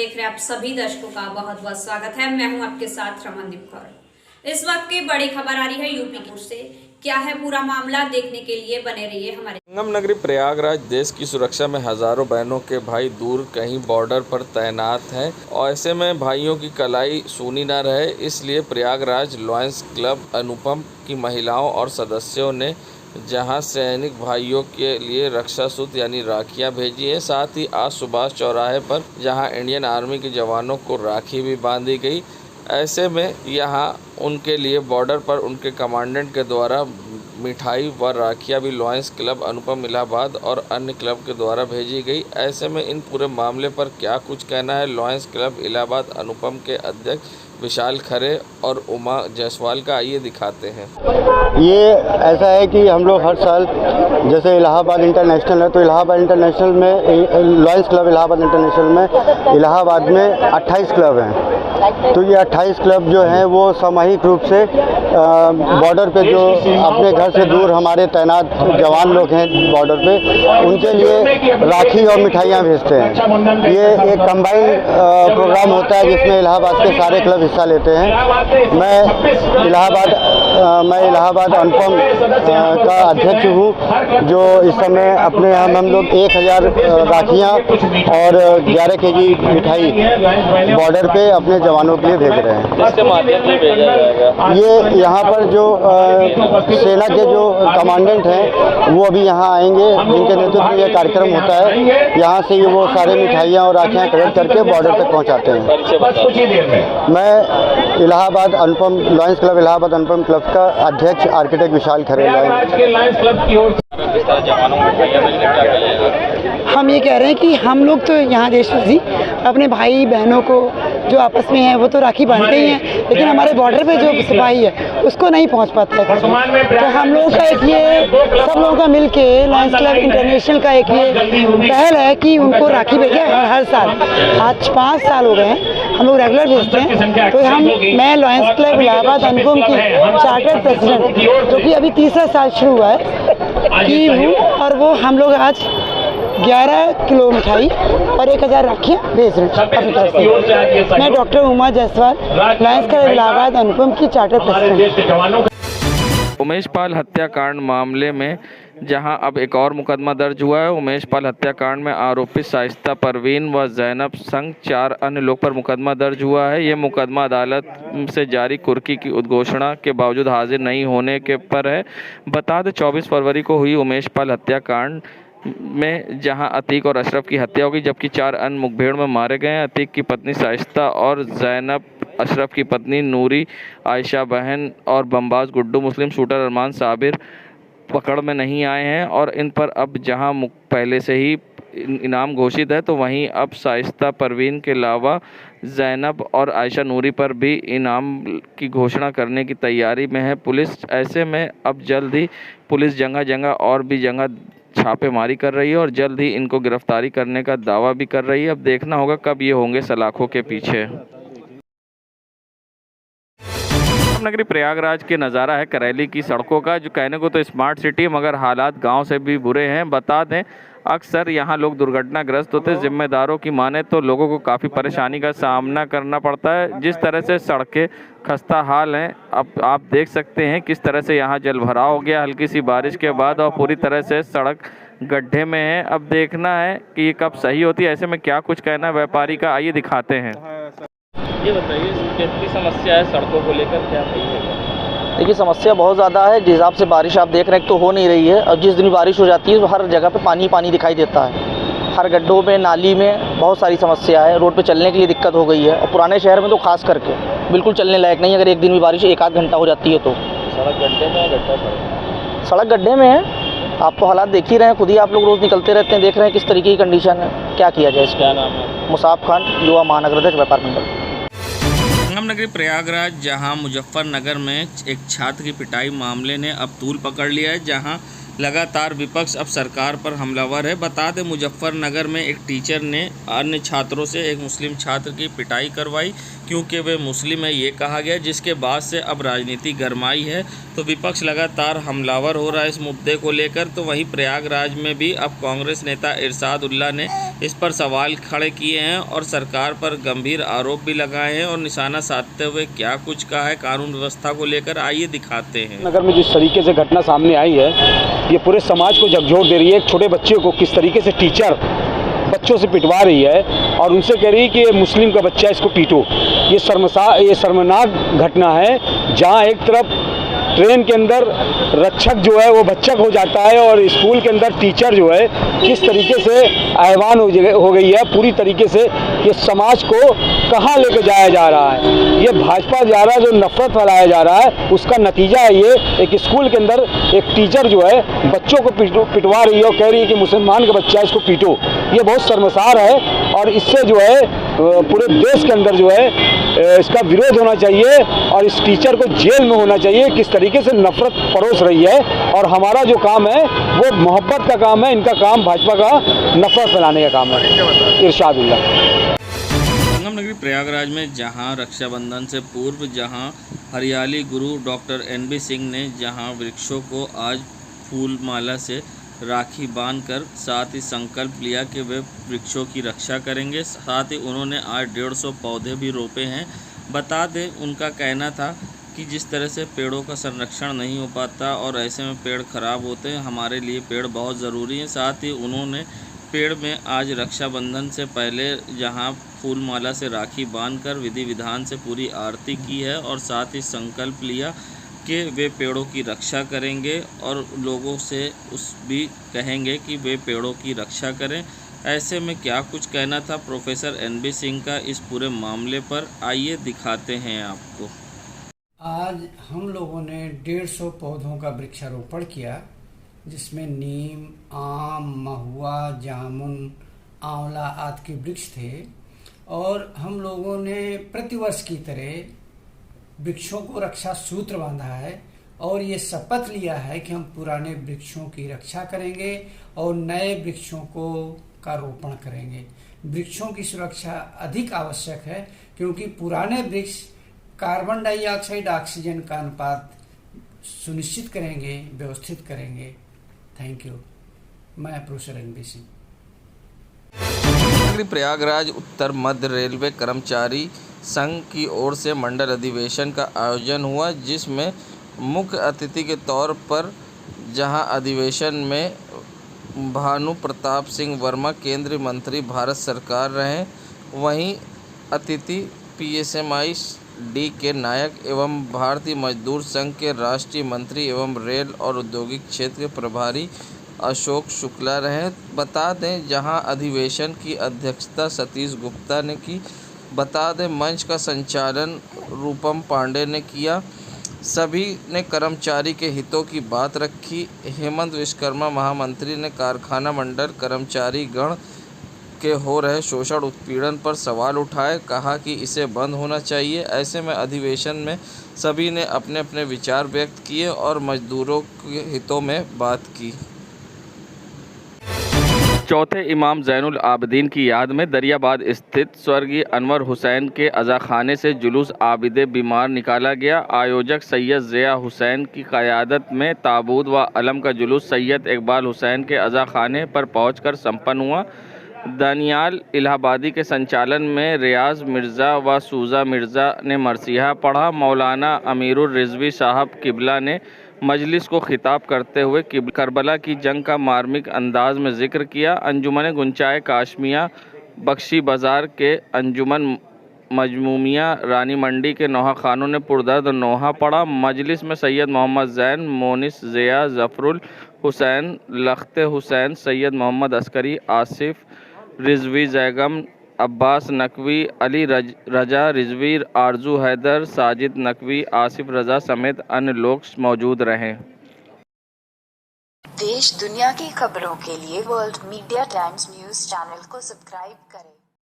देख रहे आप सभी दर्शकों का बहुत बहुत स्वागत है। मैं हूं आपके साथ रमनदीप कौर। इस वक्त की बड़ी खबर आ रही है यूपी से। क्या है पूरा मामला, देखने के लिए बने रहिए हमारे संगम नगरी प्रयागराज देश की सुरक्षा में हजारों बहनों के भाई दूर कहीं बॉर्डर पर तैनात हैं और ऐसे में भाइयों की कलाई सूनी न रहे, इसलिए प्रयागराज लॉयंस क्लब अनुपम की महिलाओं और सदस्यों ने जहां सैनिक भाइयों के लिए रक्षा सूत्र यानी राखियां भेजी है, साथ ही आज सुभाष चौराहे पर जहां इंडियन आर्मी के जवानों को राखी भी बांधी गई। ऐसे में यहां उनके लिए बॉर्डर पर उनके कमांडेंट के द्वारा मिठाई व राखियां भी लॉयंस क्लब अनुपम इलाहाबाद और अन्य क्लब के द्वारा भेजी गई। ऐसे में इन पूरे मामले पर क्या कुछ कहना है लॉयंस क्लब इलाहाबाद अनुपम के अध्यक्ष विशाल खरे और उमा जायसवाल का, आइए दिखाते हैं। ये ऐसा है कि हम लोग हर साल जैसे इलाहाबाद इंटरनेशनल है तो इलाहाबाद इंटरनेशनल में लॉयंस क्लब इलाहाबाद इंटरनेशनल में इलाहाबाद में 28 क्लब हैं। तो ये 28 क्लब जो हैं वो सामूहिक रूप से बॉर्डर पे जो अपने घर से दूर हमारे तैनात जवान लोग हैं बॉर्डर पे, उनके लिए राखी और मिठाइयाँ भेजते हैं। ये एक कंबाइंड प्रोग्राम होता है जिसमें इलाहाबाद के सारे क्लब हिस्सा लेते हैं। मैं इलाहाबाद अनुपम का अध्यक्ष हूँ, जो इस समय अपने हम लोग 1000 राखियाँ और 11 केजी मिठाई बॉर्डर पे अपने जवानों के लिए भेज रहे हैं। किसके माध्यम से भेजा जाएगा? ये यहाँ पर जो सेना के जो कमांडेंट हैं वो अभी यहाँ आएंगे, जिनके नेतृत्व में ये कार्यक्रम होता है। यहाँ से ये वो सारे मिठाइयाँ और राखियाँ कलेक्ट करके बॉर्डर तक पहुँचाते हैं। मैं इलाहाबाद अनुपम लॉयंस क्लब इलाहाबाद अनुपम क्लब का अध्यक्ष आर्किटेक्ट विशाल खरे। हम ये कह रहे हैं कि हम लोग तो यहाँ देशवासी अपने भाई बहनों को जो आपस में हैं वो तो राखी बांधते ही हैं, लेकिन हमारे बॉर्डर पे जो सिपाही है उसको नहीं पहुँच पाता है। तो हम लोगों का एक ये सब लोगों का मिल के लॉयंस क्लब इंटरनेशनल का एक ये पहल है कि उनको राखी भेजें हर साल। आज 5 साल हो गए हैं हम लोग रेगुलर भेजते हैं। तो मैं लॉयंस क्लब इलाहाबाद अनुपम की चार्टर्ड प्रेसिडेंट, जो कि अभी 3रा साल शुरू हुआ है, की हूँ, और वो हम लोग आज 11 किलो मिठाई और 1000 राखियाँ भेज रहे हैं अपनी तरफ से। मैं doctor Uma Jaiswal, lions club Allahabad Anupam की चार्टर प्रेसिडेंट। उमेश पाल हत्याकांड मामले में जहां अब एक और मुकदमा दर्ज हुआ है। उमेश पाल हत्याकांड में आरोपित शाइस्ता परवीन व जैनब संग 4 अन्य लोग पर मुकदमा दर्ज हुआ है। ये मुकदमा अदालत से जारी कुर्की की उद्घोषणा के बावजूद हाजिर नहीं होने के पर है। बता दें 24 फरवरी को हुई उमेश पाल हत्याकांड में जहां अतीक और अशरफ की हत्या होगी, जबकि 4 अन्य मुठभेड़ में मारे गए हैं। अतीक की पत्नी शाइस्ता और जैनब, अशरफ की पत्नी नूरी, आयशा बहन और बमबाज गुड्डू मुस्लिम शूटर अरमान साबिर पकड़ में नहीं आए हैं और इन पर अब जहां पहले से ही इनाम घोषित है, तो वहीं अब शाइस्ता परवीन के अलावा जैनब और आयशा नूरी पर भी इनाम की घोषणा करने की तैयारी में है पुलिस। ऐसे में अब जल्द ही पुलिस जगह जगह और भी जगह छापेमारी कर रही है और जल्द ही इनको गिरफ्तारी करने का दावा भी कर रही है। अब देखना होगा कब ये होंगे सलाखों के पीछे। नगरी प्रयागराज के नज़ारा है करेली की सड़कों का, जो कहने को तो स्मार्ट सिटी मगर हालात गांव से भी बुरे हैं। बता दें अक्सर यहां लोग दुर्घटनाग्रस्त होते, जिम्मेदारों की माने तो लोगों को काफ़ी परेशानी का सामना करना पड़ता है। जिस तरह से सड़कें खस्ता हाल हैं, अब आप देख सकते हैं किस तरह से यहाँ जल भराव हो गया हल्की सी बारिश के बाद और पूरी तरह से सड़क गड्ढे में है। अब देखना है कि ये कब सही होती है। ऐसे में क्या कुछ कहना है व्यापारी का, आइए दिखाते हैं। ये बताइए कितनी समस्या है सड़कों को लेकर, क्या कहिएगा? देखिए समस्या बहुत ज़्यादा है। जिस हिसाब से बारिश आप देख रहे हैं तो हो नहीं रही है, और जिस दिन बारिश हो जाती है तो हर जगह पे पानी पानी दिखाई देता है। हर गड्ढों में, नाली में बहुत सारी समस्या है। रोड पे चलने के लिए दिक्कत हो गई है, और पुराने शहर में तो खास करके बिल्कुल चलने लायक नहीं। अगर एक दिन भी बारिश 1 आध घंटा हो जाती है तो सड़क गड्ढे में है, सड़क गड्ढे में है। आप तो हालात देख ही रहे हैं, खुद ही आप लोग रोज़ निकलते रहते हैं, देख रहे हैं किस तरीके की कंडीशन है। क्या किया जाए इसका? क्या नाम है? मुसाफ खान, युवा महानगर अध्यक्ष व्यापार मंडल। संगम नगरी प्रयागराज जहां मुजफ्फरनगर में एक छात्र की पिटाई मामले ने अब तूल पकड़ लिया है, जहां लगातार विपक्ष अब सरकार पर हमलावर है। बता दें मुजफ्फरनगर में एक टीचर ने अन्य छात्रों से एक मुस्लिम छात्र की पिटाई करवाई, क्योंकि वे मुस्लिम है, ये कहा गया, जिसके बाद से अब राजनीति गरमाई है। तो विपक्ष लगातार हमलावर हो रहा है इस मुद्दे को लेकर। तो वहीं प्रयागराज में भी अब कांग्रेस नेता इरशाद उल्लाह ने इस पर सवाल खड़े किए हैं और सरकार पर गंभीर आरोप भी लगाए हैं और निशाना साधते हुए क्या कुछ कहा है कानून व्यवस्था को लेकर, आइए दिखाते हैं। नगर में जिस तरीके से घटना सामने आई है, ये पूरे समाज को झकझोर दे रही है। एक छोटे बच्चे को किस तरीके से टीचर बच्चों से पिटवा रही है और उनसे कह रही है कि ये मुस्लिम का बच्चा है, इसको पीटो। ये शर्मनाक घटना है, जहाँ एक तरफ ट्रेन के अंदर रक्षक जो है वो भक्षक हो जाता है और स्कूल के अंदर टीचर जो है किस तरीके से ऐवान हो गई है। पूरी तरीके से ये समाज को कहाँ लेके जाया जा रहा है, ये भाजपा द्वारा जो नफरत फैलाया जा रहा है उसका नतीजा है ये। एक स्कूल के अंदर एक टीचर जो है बच्चों को पिटवा रही है और कह रही है कि मुसलमान का बच्चा है, इसको पीटो। ये बहुत शर्मसार है और इससे जो है पूरे देश के अंदर जो है इसका विरोध होना चाहिए और इस टीचर को जेल में होना चाहिए। किस तरीके से नफरत परोस रही है और हमारा जो काम है वो मोहब्बत का काम है, इनका काम भाजपा का नफरत फैलाने का काम है। इरशाद उल्लाह। संगम नगरी प्रयागराज में जहां रक्षाबंधन से पूर्व जहां हरियाली गुरु डॉक्टर NB सिंह ने जहां वृक्षों को आज फूल माला से राखी बांधकर साथ ही संकल्प लिया कि वे वृक्षों की रक्षा करेंगे। साथ ही उन्होंने आज 150 पौधे भी रोपे हैं। बता दें, उनका कहना था कि जिस तरह से पेड़ों का संरक्षण नहीं हो पाता और ऐसे में पेड़ खराब होते हैं, हमारे लिए पेड़ बहुत ज़रूरी हैं। साथ ही उन्होंने पेड़ में आज रक्षाबंधन से पहले जहां फूल माला से राखी बांधकर विधि विधान से पूरी आरती की है और साथ ही संकल्प लिया कि वे पेड़ों की रक्षा करेंगे और लोगों से भी कहेंगे कि वे पेड़ों की रक्षा करें। ऐसे में क्या कुछ कहना था प्रोफेसर NB सिंह का इस पूरे मामले पर, आइए दिखाते हैं आपको। आज हम लोगों ने 150 पौधों का वृक्षारोपण किया, जिसमें नीम, आम, महुआ, जामुन, आंवला आदि के वृक्ष थे और हम लोगों ने प्रतिवर्ष की तरह वृक्षों को रक्षा सूत्र बांधा है और ये शपथ लिया है कि हम पुराने वृक्षों की रक्षा करेंगे और नए वृक्षों का रोपण करेंगे। वृक्षों की सुरक्षा अधिक आवश्यक है क्योंकि पुराने वृक्ष कार्बन डाइऑक्साइड ऑक्सीजन का अनुपात सुनिश्चित करेंगे, व्यवस्थित करेंगे। Thank you. मैं प्रोफेसर NB सिंह। प्रयागराज उत्तर मध्य रेलवे कर्मचारी संघ की ओर से मंडल अधिवेशन का आयोजन हुआ, जिसमें मुख्य अतिथि के तौर पर जहां अधिवेशन में भानु प्रताप सिंह वर्मा केंद्रीय मंत्री भारत सरकार रहे, वहीं अतिथि PSMI DK नायक एवं भारतीय मजदूर संघ के राष्ट्रीय मंत्री एवं रेल और औद्योगिक क्षेत्र के प्रभारी अशोक शुक्ला रहे। बता दें, जहां अधिवेशन की अध्यक्षता सतीश गुप्ता ने की। बता दें, मंच का संचालन रूपम पांडे ने किया। सभी ने कर्मचारी के हितों की बात रखी। हेमंत विश्वकर्मा महामंत्री ने कारखाना मंडल कर्मचारी गण के हो रहे शोषण उत्पीड़न पर सवाल उठाए, कहा कि इसे बंद होना चाहिए। ऐसे में अधिवेशन में सभी ने अपने अपने विचार व्यक्त किए और मजदूरों के हितों में बात की। चौथे इमाम ज़ैनुल आबिदीन की याद में दरियाबाद स्थित स्वर्गीय अनवर हुसैन के अज़ाखाने से जुलूस आबिदे बीमार निकाला गया। आयोजक सैयद ज़िया हुसैन की क़यादत में ताबूत व अलम का जुलूस सैयद इकबाल हुसैन के अज़ाखाने पर पहुंचकर संपन्न हुआ। दानियाल इलाहाबादी के संचालन में रियाज मिर्ज़ा व सूज़ा मिर्ज़ा ने मरसिया पढ़ा। मौलाना अमीरुर रिज़वी साहब किबला ने मजलिस को खिताब करते हुए करबला की जंग का मार्मिक अंदाज में जिक्र किया। अंजुमन गुंचाए काशमिया बख्शी बाज़ार के अंजुमन मजमूमिया रानी मंडी के नोहा खानों ने पुरदर्द नोहा पढ़ा। मजलिस में सैयद मोहम्मद ज़ैन, मोनिस ज़िया, ज़फ़रुल हुसैन, लख्ते हुसैन, सैयद मोहम्मद अस्करी, आसिफ रिजवी जैगम, अब्बास नकवी, अली रजा रिजवी, आरजू हैदर, साजिद नकवी, आसिफ रजा समेत अन्य लोग मौजूद रहे। देश दुनिया की खबरों के लिए world media times news channel को सब्सक्राइब करें।